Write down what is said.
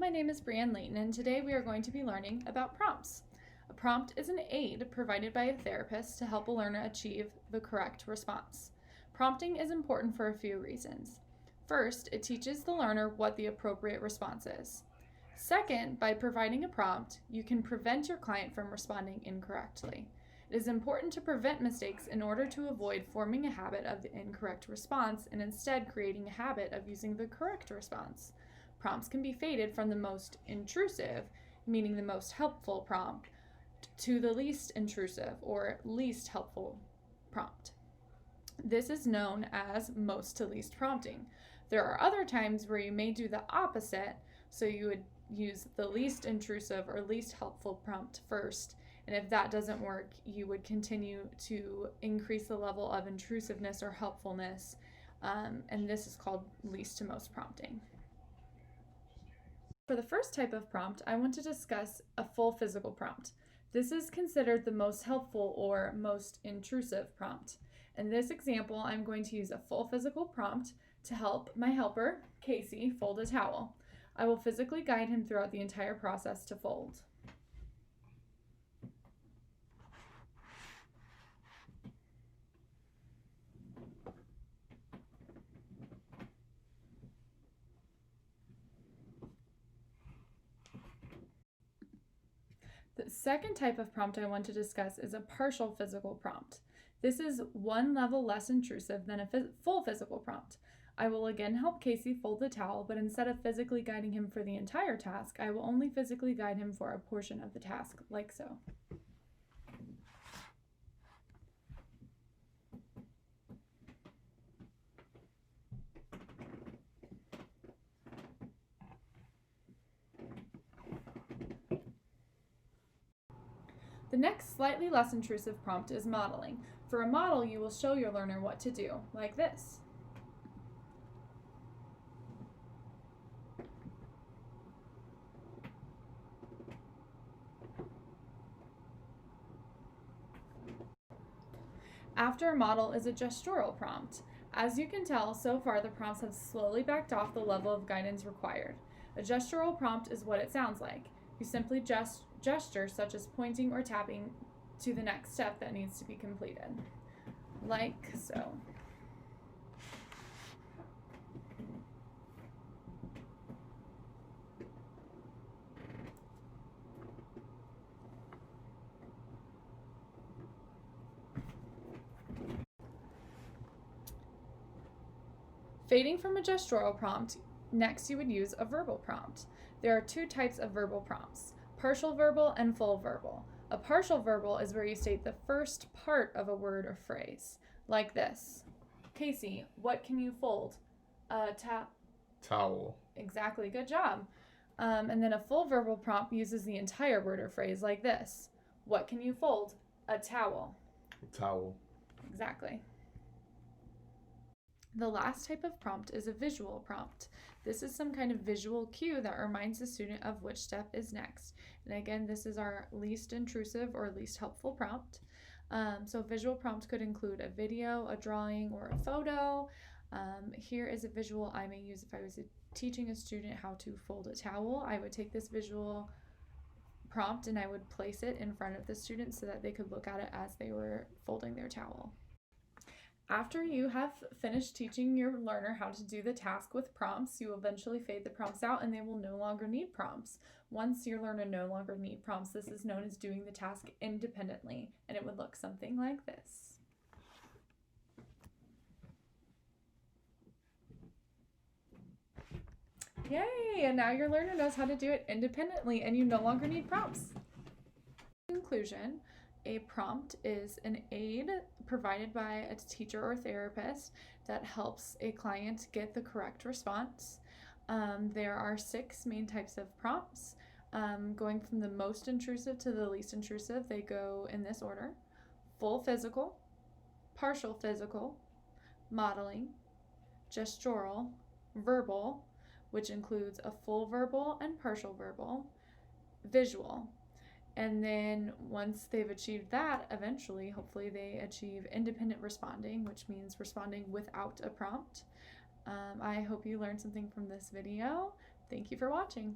my name is Brianne Layton, and today we are going to be learning about prompts. A prompt is an aid provided by a therapist to help a learner achieve the correct response. Prompting is important for a few reasons. First, it teaches the learner what the appropriate response is. Second, by providing a prompt, you can prevent your client from responding incorrectly. It is important to prevent mistakes in order to avoid forming a habit of the incorrect response and instead creating a habit of using the correct response. Prompts can be faded from the most intrusive, meaning the most helpful prompt, to the least intrusive or least helpful prompt. This is known as most to least prompting. There are other times where you may do the opposite, so you would use the least intrusive or least helpful prompt first, and if that doesn't work, you would continue to increase the level of intrusiveness or helpfulness, and this is called least to most prompting. For the first type of prompt, I want to discuss a full physical prompt. This is considered the most helpful or most intrusive prompt. In this example, I'm going to use a full physical prompt to help my helper, Casey, fold a towel. I will physically guide him throughout the entire process to fold. The second type of prompt I want to discuss is a partial physical prompt. This is one level less intrusive than a full physical prompt. I will again help Casey fold the towel, but instead of physically guiding him for the entire task, I will only physically guide him for a portion of the task, like so. The next slightly less intrusive prompt is modeling. For a model, you will show your learner what to do, like this. After a model is a gestural prompt. As you can tell, so far the prompts have slowly backed off the level of guidance required. A gestural prompt is what it sounds like. You simply gesture, such as pointing or tapping, to the next step that needs to be completed, like so. Fading from a gestural prompt, next you would use a verbal prompt. There are two types of verbal prompts, partial verbal and full verbal. A partial verbal is where you state the first part of a word or phrase, like this. Casey, what can you fold? Towel. Exactly, good job. And then a full verbal prompt uses the entire word or phrase, like this. What can you fold? A towel. Towel. Exactly. The last type of prompt is a visual prompt. This is some kind of visual cue that reminds the student of which step is next. And again, this is our least intrusive or least helpful prompt. So a visual prompt could include a video, a drawing, or a photo. Here is a visual I may use if I was teaching a student how to fold a towel. I would take this visual prompt and I would place it in front of the student so that they could look at it as they were folding their towel. After you have finished teaching your learner how to do the task with prompts, you will eventually fade the prompts out and they will no longer need prompts. Once your learner no longer need prompts, this is known as doing the task independently, and it would look something like this. Yay! And now your learner knows how to do it independently and you no longer need prompts. In conclusion, a prompt is an aid provided by a teacher or therapist that helps a client get the correct response. There are 6 main types of prompts. Going from the most intrusive to the least intrusive, they go in this order: full physical, partial physical, modeling, gestural, verbal, which includes a full verbal and partial verbal, visual. And then once they've achieved that, eventually, hopefully they achieve independent responding, which means responding without a prompt. I hope you learned something from this video. Thank you for watching.